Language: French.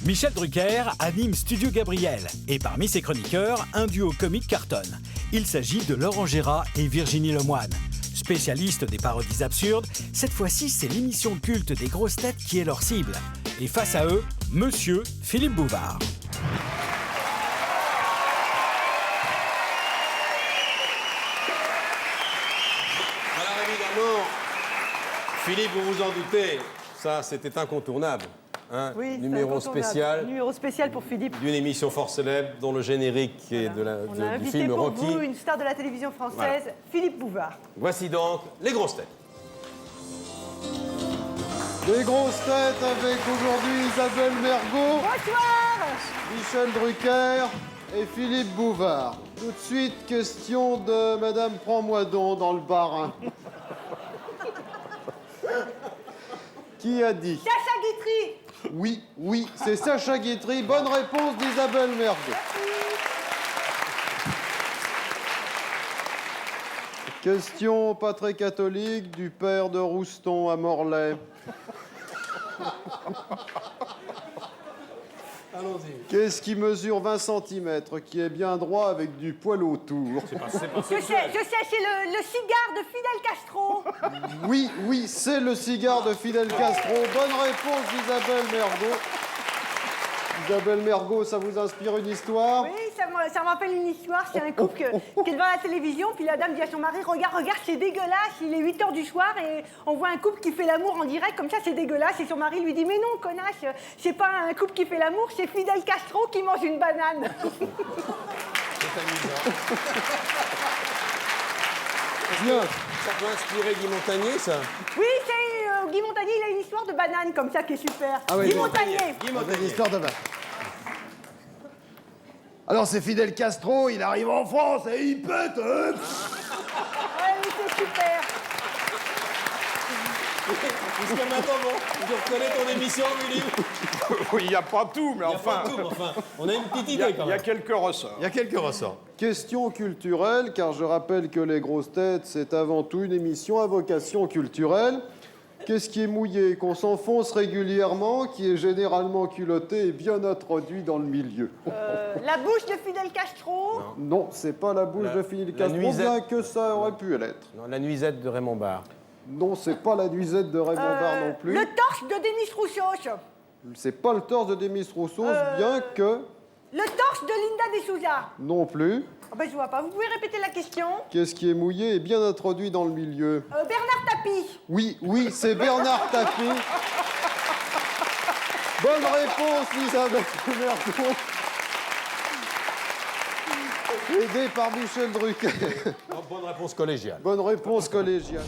Michel Drucker anime Studio Gabriel et parmi ses chroniqueurs, un duo comique cartonne. Il s'agit de Laurent Gérard et Virginie Lemoine. Spécialistes des parodies absurdes, cette fois-ci c'est l'émission culte des grosses têtes qui est leur cible. Et face à eux, Monsieur Philippe Bouvard. Alors évidemment, Philippe, vous vous en doutez, ça c'était incontournable. Hein, Oui, numéro spécial. Numéro spécial pour Philippe. D'une émission fort célèbre dont le générique est On a du invité film pour Rocky. vous une star de la télévision française, Voilà. Philippe Bouvard. Voici donc les grosses têtes. Les grosses têtes avec aujourd'hui Isabelle Mergo, Bonsoir. Michel Drucker et Philippe Bouvard. Tout de suite, question de Madame Prends-moi donc dans le bar. Qui a dit? Sacha Guitry. Oui, c'est Sacha Guitry. Bonne réponse d'Isabelle Mergo. Question pas très catholique du père de Rouston à Morlaix. Allons-y. Qu'est-ce qui mesure 20 cm, qui est bien droit avec du poil autour? Je sais, c'est le cigare de Fidel Castro. Oui, c'est le cigare de Fidel Castro. Bonne réponse d'Isabelle Mergo. Isabelle Mergo, ça vous inspire une histoire? Oui, ça me rappelle une histoire. C'est un couple qui est devant la télévision, puis la dame dit à son mari, regarde, c'est dégueulasse, il est 8 h du soir et on voit un couple qui fait l'amour en direct, comme ça c'est dégueulasse. Et son mari lui dit, mais non, connasse, c'est pas un couple qui fait l'amour, c'est Fidel Castro qui mange une banane. C'est amusant. Bien. Ça peut inspirer Guy Montagnier, ça? Oui, c'est Guy Montagnier, il a une histoire de banane comme ça qui est super. Ah oui, Guy Guy Montagnier. Guy Une Montagnier. histoire de bain. Alors c'est Fidel Castro, il arrive en France et il pète. Ouais, oui, c'est super. Jusqu'à maintenant, bon, tu reconnais ton émission, Willy? Oui, il n'y a pas tout, mais Il y a enfin, pas tout, mais enfin, on a une petite il y a, idée quand il y a même. quelques ressorts. Il y a quelques ressorts. Question culturelle, car je rappelle que les grosses têtes, c'est avant tout une émission à vocation culturelle. Qu'est-ce qui est mouillé, qu'on s'enfonce régulièrement, qui est généralement culotté et bien introduit dans le milieu? La bouche de Fidel Castro. Non, c'est pas la bouche de Fidel la Castro, nuisette. bien que ça aurait pu l'être. Non, la nuisette de Raymond Barre. Non, c'est pas la nuisette de Raymond Barre non plus. Le torse de Demis Roussos. C'est pas le torse de Demis Roussos, bien que Le torse de Linda de Souza. non plus. Ah ben, je vois pas. Vous pouvez répéter la question? Qu'est-ce qui est mouillé et bien introduit dans le milieu? Bernard Tapie. Oui, c'est Bernard Tapie. Bonne réponse, Isabelle Mergo. Aidé par Michel Drucker. Bonne réponse collégiale. Bonne réponse collégiale.